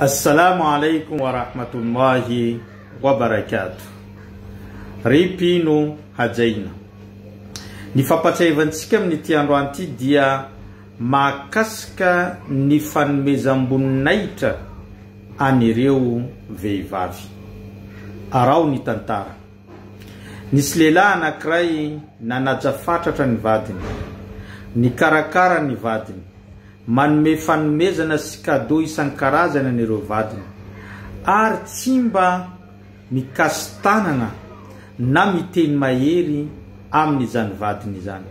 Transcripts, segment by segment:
Assalamu alaikum wa rahmatullahi wa barakatuh. Ripino hajaina. Ny fampatsiavantsika amin'ny ity androany ity dia mahakasika ny fanomezam-boninahitra anireo vehivavy. Arao ny tantara. Nisy lehilahy anankiray nanaja fatratra ny vadiny, ny karakara ny vadiny, manome fanomezana sy kado isan-karazana anireo vadiny, ary tsy mba mikasy tanana na miteny mahery amin'izany vadiny izany.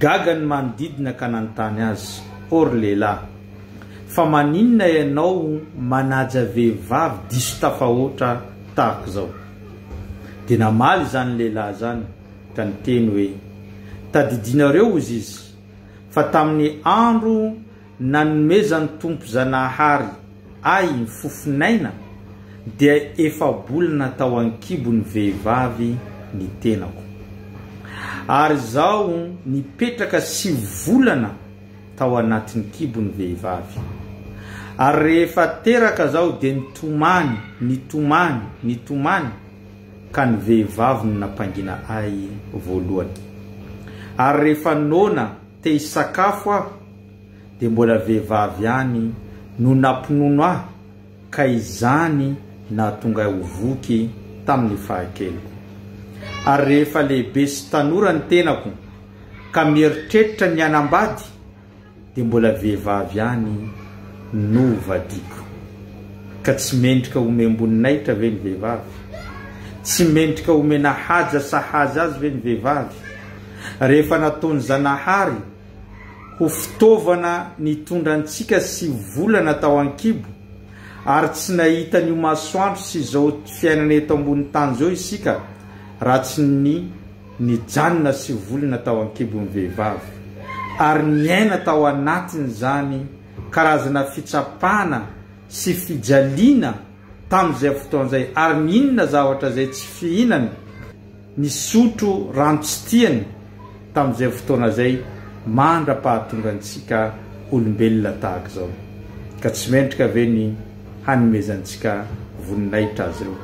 Gaga ny manodidina ka nanontany azy, or lehilahy, fa maninona ianao manaja vehivavy diso tafahoatra tahaka izao? Dia namaly zany lehilahy zany ka niteny hoe, tadidinareo ozy izy, fa tamin'ny andro nanomezany tompo Zanahary ay ny fofinaina, dia efa bolana tao ankibo ny vehivavy ny tenako, ary zao nipetraka 5 volana tao anatin'ny kibo ny vehivavy, ary rehefa teraka zao dia nitomany ka ny vehivavy no nampangina ay voalohany, ary rehefa nona te hisakafo aho dia mbola vehivavy ihany no nampinono aho, ka izany nahatonga ho voky tamin'ny fahakeloko. Ary rehefa lehibe sy tanora ny tenako ka mieritreritra ny anambady, dia mbola vehivavy ihany no vadiko. Ka tsy mendrika omem-boninahitra ve ny vehivavy? Tsy mendrika omena haja sahaza azy ve ny vehivavy? Rehefa nataony Zanahary ho fitaovana nitondrantsika 5 volana tao ankibo, ary tsy nahita ny masoandro sy izao fiainana eto ambony tany zao isika, raha tsy nijanona 5 volana tao ankibo ny vehivavy, ary niaina tao anatiny zany karazana fitsapana sy fijaliana tamin'izay fotoan'izay, ary ninona zavatra zay tsy fihinany, nisotro rano tsy tiany tamin'izay fotoana zay, mandra-pahatongantsika olombelona tahaka izao. Ka tsy mendrika ve ny hanomezantsika voninahitra azy ireo?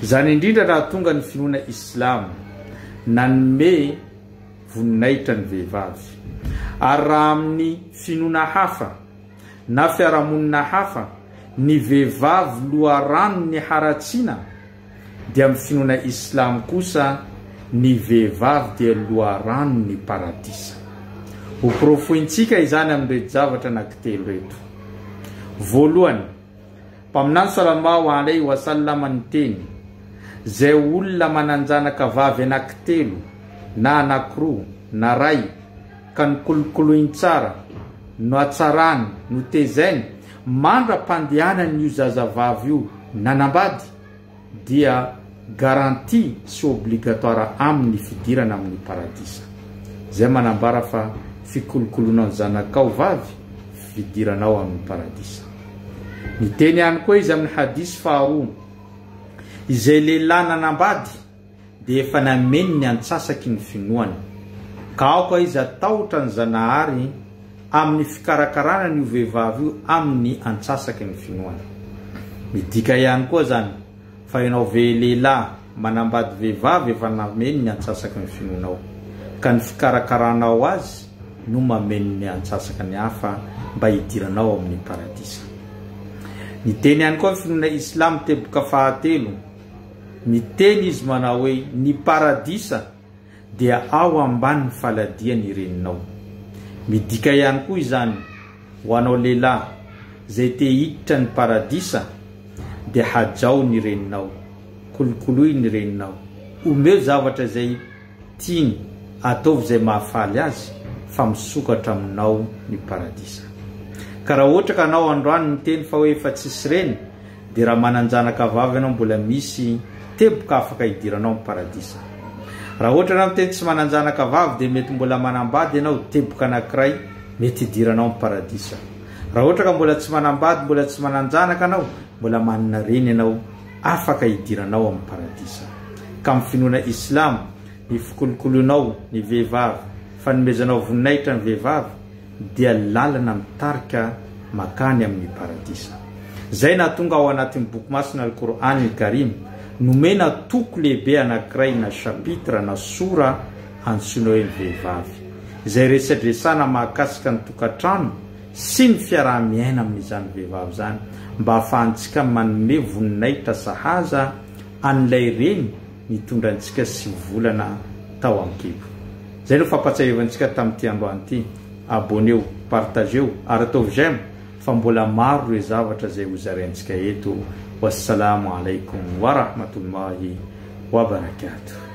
Zany indrindra raha tonga ny finoana Islamo nanome voninahitra ny vehivavy, ary raha amin'ny finoana hafa na fiarahamonina hafa ny vehivavy loharano ny haratsiana, dia amin'ny finoana Islamo kosa ny vehivavy dia loharano ny paradisa. Ho porofointsika izany amin'ireo zavatra anankitelo reto. Voalohany, mpaminany sallallahu alaihi wasallam niteny, zay olona mananjanaka vavy anankitelo na anankiroa na ray, ka nikolokoloiny tsara, no atsarany, no tezainy, mandra-pandehanany io zazavavy io nanambady, dia garanti sy obligatoire amin'ny fidirana amin'ny paradisa. Zay manambara fa fikolokolonao zanakao vavy, fidiranao amin'ny paradisa. Niteny ihany koa izy amin'ny hadisy faharoa, izay lehilahy nanambady dia efa nameny ny antsasaky ny finoany, ka aoka izy atahotra ny Zanahary amin'ny fikarakarana ny vehivavy io amin'ny antsasaky ny finoany. Midika ihany koa zany fa ianao lehilahy manambady vehivavy efa nameny ny antsasaky ny finoanao, ka ny fikarakaranao azy no mameny ny antsasaky ny hafa mba hidiranao amin'ny paradisa. Niteny ihany koa finoana Islam teboka fahatelo, miteny izy manao hoe ny paradisa dia ao ambany faladia ny reninao. Midika ihany koa izany ho anao lehilahy zay te hiditra ny paradisa, dia hajao ny reninao, kolokoloy ny reninao, omeo zavatra zay tiany, ataovy zay mahafaly azy, fa misokatra aminao ny paradisa. Ka raha ohatra ka anao androany miteny fa hoe efa tsisy reny, dia raha mananjanaka vavy anao mbola misy teboka afaka hidiranao amin'ny paradisa. Raha ohatra anao miteny tsy mananjanaka vavy, dia mety mbola manambady ianao, teboka anankiray mety hidiranao amin'ny paradisa. Raha ohatra ka mbola tsy manambady, mbola tsy mananjanaka anao, mbola manana reny ianao, afaka hidiranao amin'ny paradisa. Ka amin'ny finoana Islam, ny fikolokolonao ny vehivavy, fanomezanao voninahitra ny vehivavy, dia lalana mitarika makany amin'ny paradisa. zay natonga ao anatin'ny boky masina Al-Qur'an Al-Karim nomena toko lehibe anankiray na chapitre na sora antsoina hoe ny vehivavy, izay resadresana mahakasika ny tokantrano sy ny fiarah-miaina amin'izany vehivavy zany, mba ahafahantsika manome voninahitra sahaza an'ilay reny mitondra antsika sy volana tao ankibo. Zay no fampatsahivantsika tamin'ity androany ity. Abonnez-vous, partagez-vous, ary ataovy j'aime fa mbola maro ireo zavatra zay hozaraintsika eto. Wassalamu alaikum wa rahmatullahi wa barakatuh.